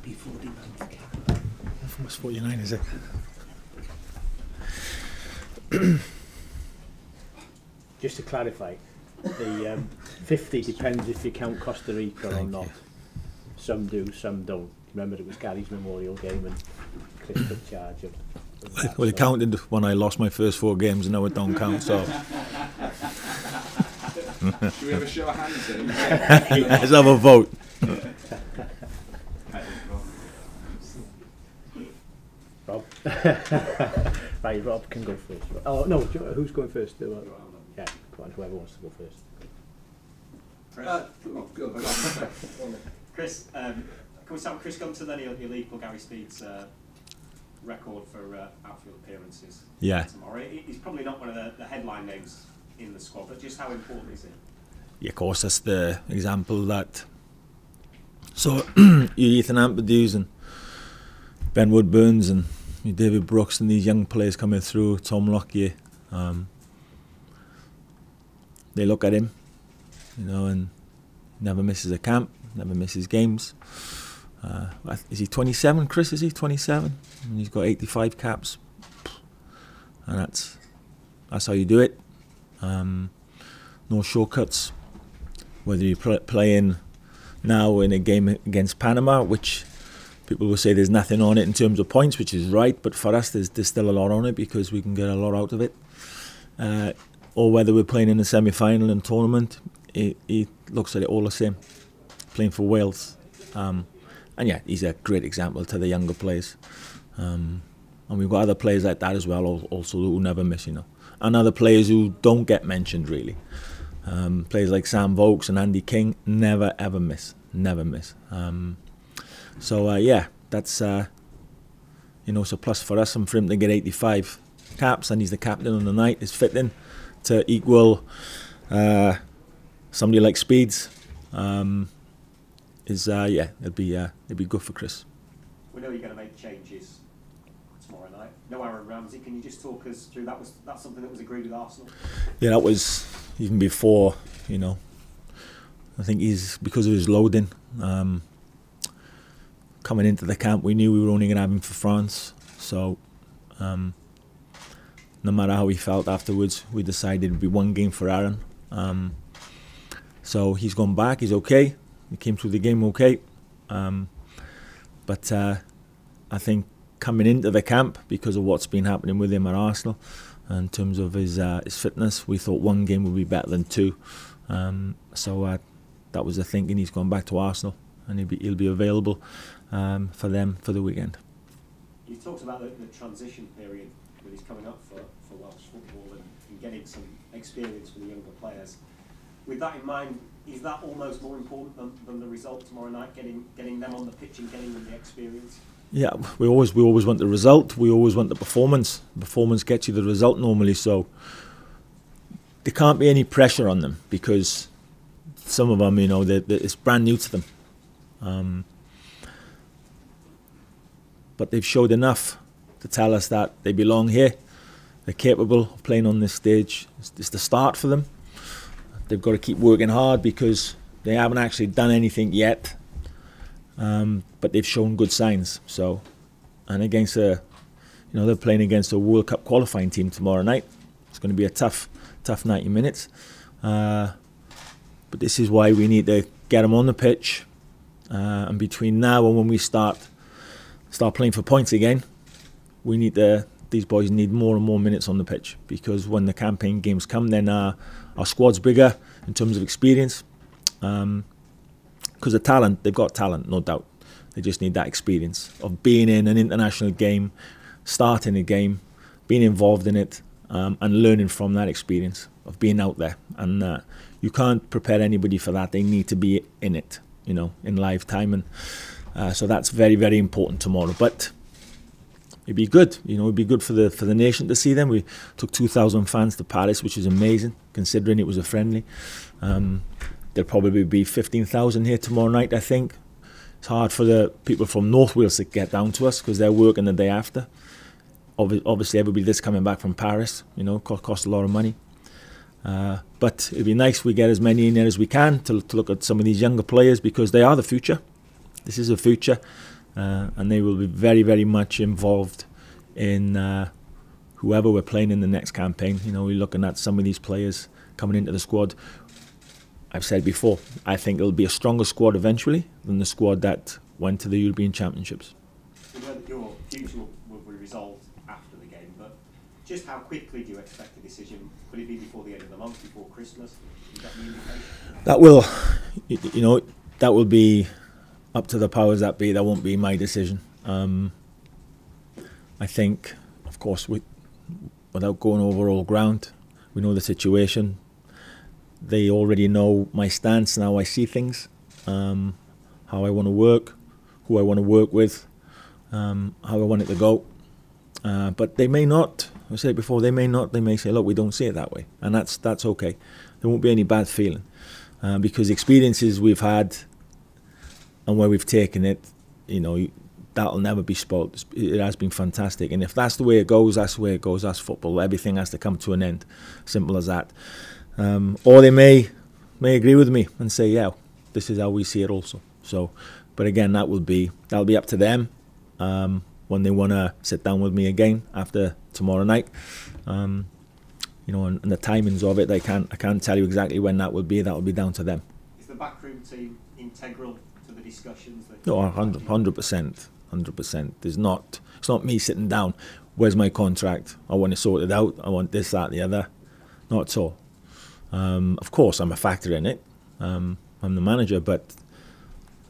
be £40 cap. Almost 49, is it? Just to clarify, the 50 depends if you count Costa Rica or not. Some do, some don't. Remember, it was Gary's memorial game and Chris took charge of that. Well, it counted when I lost my first 4 games, and now it don't count, so... Should we have a show of hands then? Let's have a vote. Rob? Right, Rob can go first. Oh, no, who's going first? Yeah, come on, whoever wants to go first. Chris, can we start with Chris Gunter then? He'll equal Gary Speed's record for outfield appearances tomorrow. He's probably not one of the headline names in the squad, but just how important is he? Yeah, of course, that's the example that... So, you Ethan Ampadu and Ben Woodburns and David Brooks and these young players coming through, Tom Lockyer, they look at him, you know, and never misses a camp, never misses games. Is he 27, Chris? Is he 27? And he's got 85 caps, and that's how you do it. No shortcuts. Whether you're playing now in a game against Panama, which people will say there's nothing on it in terms of points, which is right, but for us there's still a lot on it because we can get a lot out of it. Or whether we're playing in a semi-final and tournament, he looks at it all the same, playing for Wales. And yeah, he's a great example to the younger players. And we've got other players like that as well, also who never miss, you know. And other players who don't get mentioned really. Players like Sam Vokes and Andy King never ever miss, never miss. Yeah, that's you know, it's a plus for us, and for him to get 85 caps, and he's the captain on the night, is fitting to equal somebody like Speeds. Yeah, it'd be good for Chris. We know you're going to make changes tomorrow night. No Aaron Ramsey. Can you just talk us through that? Was that something that was agreed with Arsenal? Yeah, that was even before, you know. I think he's, because of his loading, coming into the camp, we knew we were only going to have him for France. So no matter how he felt afterwards, we decided it'd be one game for Aaron. So he's gone back, he's okay. He came through the game okay. But I think coming into the camp, because of what's been happening with him at Arsenal, in terms of his fitness, we thought one game would be better than 2. So that was the thinking. He's gone back to Arsenal, and he'll be available for them for the weekend. You talked about the transition period that is coming up for Welsh football and getting some experience for the younger players. With that in mind, is that almost more important than the result tomorrow night, getting them on the pitch and getting them the experience? Yeah, we always want the result. We always want the performance. Performance gets you the result normally, so there can't be any pressure on them, because some of them, you know, it's brand new to them. But they've showed enough to tell us that they belong here. They're capable of playing on this stage. It's the start for them. They've got to keep working hard because they haven't actually done anything yet. But they've shown good signs. So, and against they're playing against a World Cup qualifying team tomorrow night. It's going to be a tough 90 minutes. But this is why we need to get them on the pitch. And between now and when we start playing for points again, these boys need more and more minutes on the pitch, because when the campaign games come, then our squad's bigger in terms of experience. Because of talent, they've got talent, no doubt. They just need that experience of being in an international game, starting a game, being involved in it, and learning from that experience of being out there. And you can't prepare anybody for that. They need to be in it, you know, in live time. And so that's very, very important tomorrow. But it'd be good, you know, it'd be good for the nation to see them. We took 2,000 fans to Paris, which is amazing, considering it was a friendly. There'll probably be 15,000 here tomorrow night, I think. It's hard for the people from North Wales to get down to us because they're working the day after. Obviously, everybody that's coming back from Paris, you know, costs a lot of money. But it'd be nice we get as many in there as we can to look at some of these younger players, because they are the future. This is the future. and they will be very, very much involved in whoever we're playing in the next campaign. You know, we're looking at some of these players coming into the squad. I've said before, I think it'll be a stronger squad eventually than the squad that went to the European Championships. We know that your future will be resolved after the game, but just how quickly do you expect a decision? Could it be before the end of the month, before Christmas? Is that the indication? That will, you know, that will be up to the powers that be. That won't be my decision. I think, of course, without going over all ground, we know the situation. They already know my stance and how I see things, how I want to work, who I want to work with, how I want it to go. But they may not. I said it before. They may not. They may say, "Look, we don't see it that way," and that's okay. There won't be any bad feeling because the experiences we've had and where we've taken it, you know, that'll never be spoilt. It has been fantastic, and if that's the way it goes, that's the way it goes. That's football. Everything has to come to an end. Simple as that. Or they may agree with me and say, "Yeah, this is how we see it also." So, but again, that'll be up to them when they want to sit down with me again after tomorrow night. You know, and the timings of it, I can't tell you exactly when that will be. That will be down to them. Is the backroom team integral to the discussions? No, 100%. 100%. It's not me sitting down. Where's my contract? I want to sort it out. I want this, that, the other. Not at all. Of course, I'm a factor in it. I'm the manager, but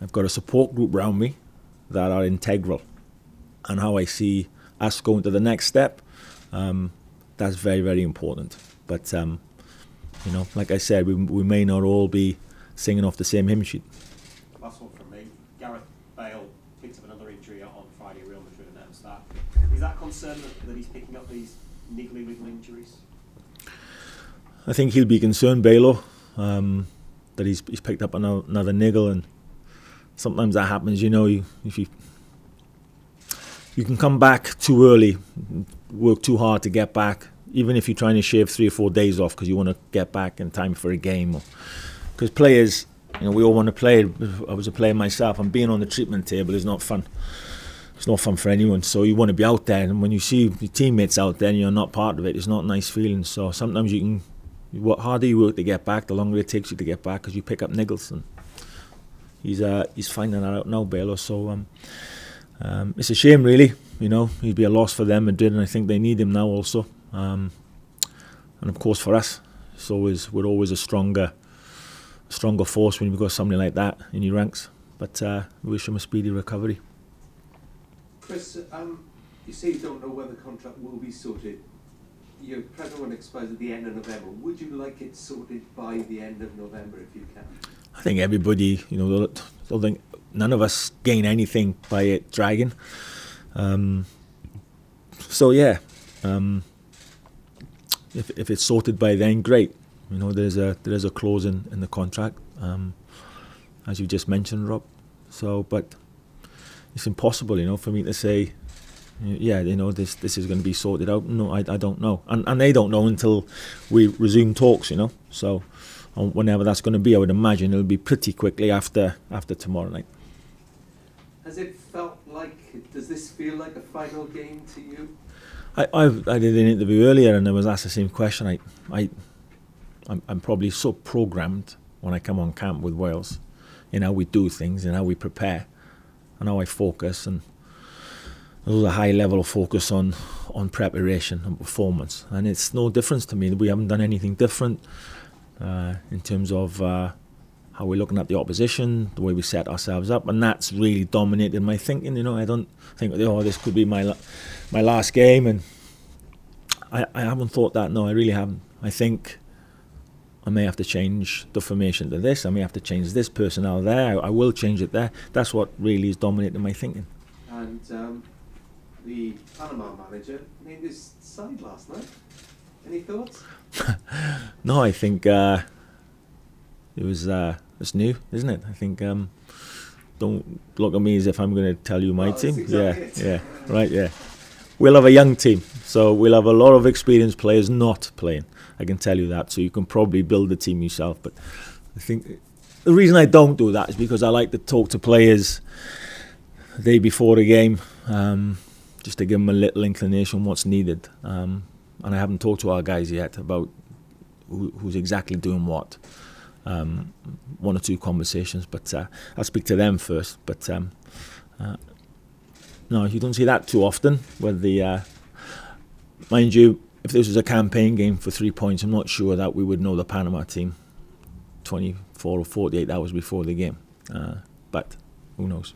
I've got a support group around me that are integral. And how I see us going to the next step, that's very, very important. But, you know, like I said, we may not all be singing off the same hymn sheet. Last one from me. Gareth Bale picked up another injury on Friday. Real Madrid announced that. Is that concerned that he's picking up these niggly little injuries? I think he'll be concerned, Bale, that he's picked up another niggle, and sometimes that happens. You know, if you can come back too early, work too hard to get back, even if you're trying to shave 3 or 4 days off because you want to get back in time for a game. Because players, you know, we all want to play. I was a player myself, and being on the treatment table is not fun. It's not fun for anyone. So you want to be out there, and when you see your teammates out there and you're not part of it, it's not a nice feeling. So sometimes you can. What harder you work to get back, the longer it takes you to get back because you pick up niggles, and he's finding that out now, Bale. So it's a shame, really. You know, he'd be a loss for them, Madrid, and I think they need him now also. And of course for us, we're always a stronger force when you've got somebody like that in your ranks. But we wish him a speedy recovery. Chris, you say you don't know when the contract will be sorted. Your present one expires at the end of November. Would you like it sorted by the end of November if you can? I think everybody, you know, don't think none of us gain anything by it dragging. So yeah, if it's sorted by then, great. You know, there's a clause in the contract, as you just mentioned, Rob. So, but it's impossible, you know, for me to say, yeah, you know, this is going to be sorted out. No, I don't know, and they don't know until we resume talks, you know. So whenever that's going to be, I would imagine it'll be pretty quickly after tomorrow night. Has it felt like? Does this feel like a final game to you? I did an interview earlier and I was asked the same question. I'm probably so programmed when I come on camp with Wales in how we do things and how we prepare and how I focus, and there's a high level of focus on preparation and performance, and it's no difference to me. We haven't done anything different in terms of how we're looking at the opposition, the way we set ourselves up, and that's really dominated my thinking. You know, I don't think, oh, this could be my last game, and I haven't thought that. No, I really haven't. I think I may have to change the formation to this. I may have to change this personnel there. I will change it there. That's what really is dominating my thinking. And the Panama manager named his side last night. Any thoughts? No, I think it was it's new, isn't it? I think don't look at me as if I'm going to tell you my team. Exactly Yeah, right, yeah. We'll have a young team, so we'll have a lot of experienced players not playing. I can tell you that. So you can probably build the team yourself. But I think the reason I don't do that is because I like to talk to players the day before the game, just to give them a little inclination what's needed. And I haven't talked to our guys yet about who's exactly doing what. One or two conversations, but I'll speak to them first. But no, you don't see that too often. With the mind you, if this was a campaign game for 3 points, I'm not sure that we would know the Panama team 24 or 48 hours before the game. But who knows?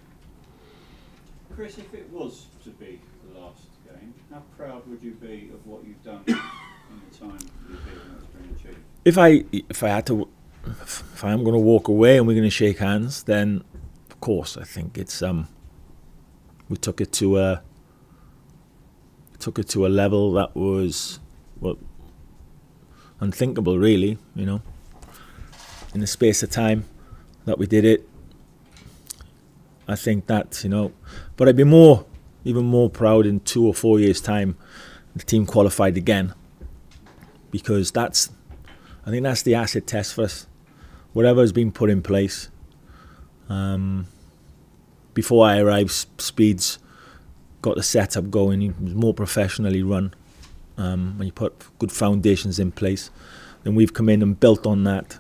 Chris, if it was to be the last game, how proud would you be of what you've done in the time you've been at Spring Chief? If I am going to walk away and we're going to shake hands, then of course I think it's we took it to a level that was unthinkable, really. You know, in the space of time that we did it, I think that, you know, but I'd be even more proud in 2 or 4 years' time the team qualified again, because I think that's the acid test for us. Whatever has been put in place. Before I arrived, Speeds got the setup going. It was more professionally run. When you put good foundations in place, then we've come in and built on that.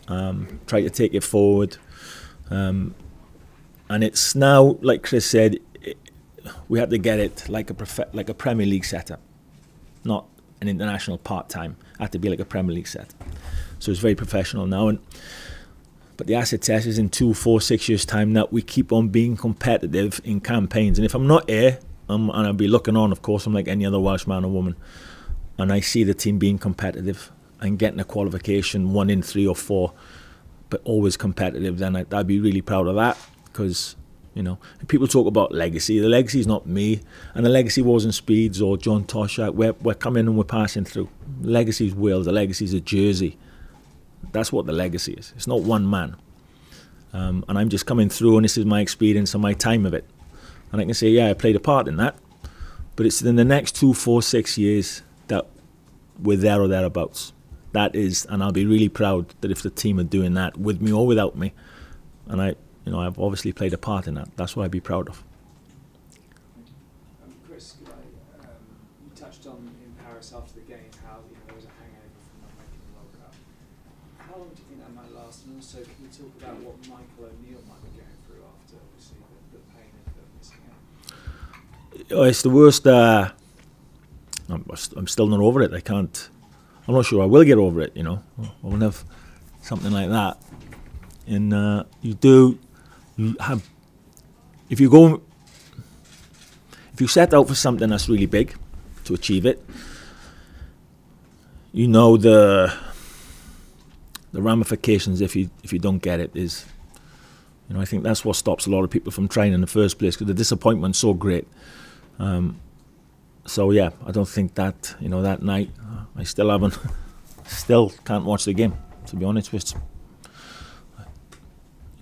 Tried to take it forward. And it's now, like Chris said, we had to get it like a Premier League setup, not an international part-time. It had to be like a Premier League setup. So it's very professional now. But the acid test is in 2, 4, 6 years' time that we keep on being competitive in campaigns. And if I'm not here, and I'll be looking on, of course, I'm like any other Welsh man or woman, and I see the team being competitive and getting a qualification 1 in 3 or 4, but always competitive, then I'd be really proud of that. Because, you know, people talk about legacy. The legacy is not me, and the legacy wasn't Speeds or John Toshak. We're coming and we're passing through. The legacy is Wales. The legacy is a jersey. That's what the legacy is. It's not one man. And I'm just coming through, and this is my experience and my time of it. And I can say, yeah, I played a part in that. But it's in the next 2, 4, 6 years that we're there or thereabouts. That is, and I'll be really proud that if the team are doing that with me or without me, and I've obviously played a part in that. That's what I'd be proud of. Chris, you touched on in Paris after the game how there was a hangover from not making the World Cup. How long do you think that might last? And also, can you talk about what Michael O'Neill might be going through after, obviously, the pain of missing out? Oh, it's the worst. I'm still not over it. I'm not sure I will get over it. You know, I will have something like that. And if you set out for something that's really big to achieve it, you know the ramifications if you don't get it is, you know, I think that's what stops a lot of people from trying in the first place, because the disappointment's so great. So yeah, I don't think that, you know, that night I still can't watch the game, to be honest with you.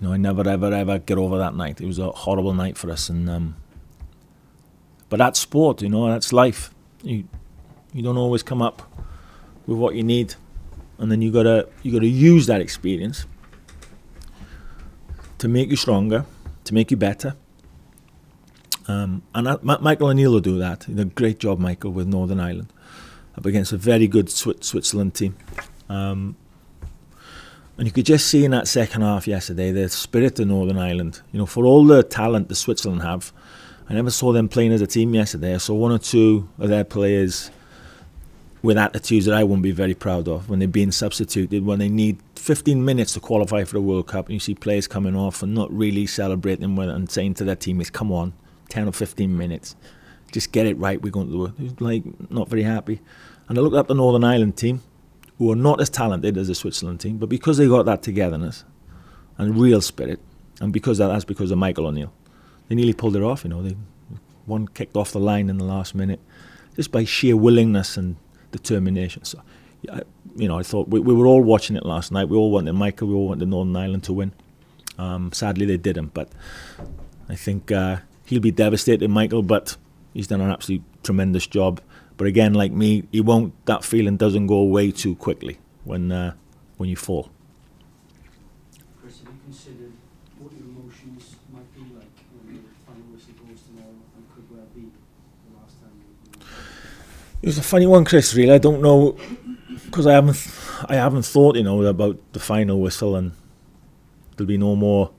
You know, I never ever get over that night. It was a horrible night for us, and but that's sport, you know, that's life. You don't always come up with what you need, and then you gotta use that experience to make you stronger, to make you better. And Michael O'Neill will do that. He did a great job, Michael, with Northern Ireland up against a very good Switzerland team. And you could just see in that second half yesterday the spirit of Northern Ireland. You know, for all the talent that Switzerland have, I never saw them playing as a team yesterday. I saw 1 or 2 of their players with attitudes that I wouldn't be very proud of when they're being substituted, when they need 15 minutes to qualify for the World Cup, and you see players coming off and not really celebrating with it and saying to their teammates, come on, 10 or 15 minutes, just get it right, we're going to do it. It was like not very happy. And I looked at the Northern Ireland team, who are not as talented as the Switzerland team, but because they got that togetherness and real spirit, and that's because of Michael O'Neill, they nearly pulled it off. You know, one kicked off the line in the last minute, just by sheer willingness and determination. So, you know, I thought we were all watching it last night. We all wanted Michael, we all wanted Northern Ireland to win. Sadly, they didn't, but I think he'll be devastated, Michael, but he's done an absolutely tremendous job. But again, like me, that feeling doesn't go away too quickly when you fall. Chris, have you considered what your emotions might be like when you find to know and could well be the last time you It was a funny one, Chris. Really, I don't know, because I haven't thought, about the final whistle, and there'll be no more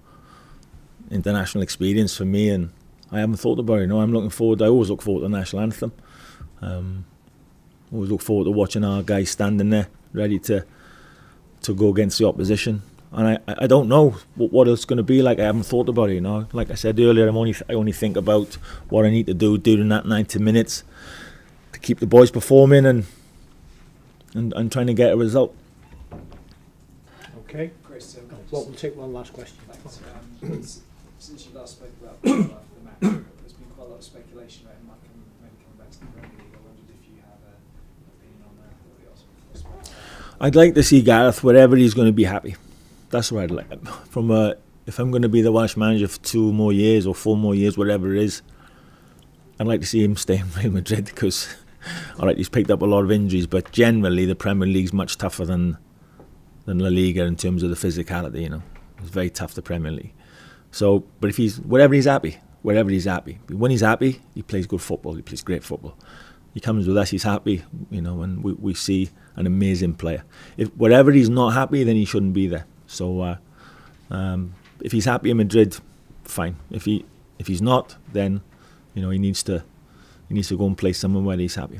international experience for me, and I haven't thought about it. I'm looking forward. I always look forward to the national anthem. Always look forward to watching our guys standing there, ready to go against the opposition. And I don't know what it's going to be like. I haven't thought about it. Like I said earlier, I only think about what I need to do during that 90 minutes to keep the boys performing and trying to get a result. Okay. Chris, Well, we'll take one last question. thanks. Since you last spoke about the match, there's been quite a lot of speculation about him maybe coming back to the Premier League. I wondered if you have an opinion on that, or the Oscar. I'd like to see Gareth wherever he's going to be happy. That's what I'd like. If I'm going to be the Welsh manager for 2 more years or 4 more years, whatever it is, I'd like to see him stay in Real Madrid, because alright, he's picked up a lot of injuries, but generally the Premier League's much tougher than La Liga in terms of the physicality. It's very tough, the Premier League. So, but if wherever he's happy. When he's happy, he plays good football. He plays great football. He comes with us, he's happy, and we see an amazing player. If wherever he's not happy, then he shouldn't be there. So, if he's happy in Madrid, fine. If he's not, then he needs to go and play somewhere where he's happy.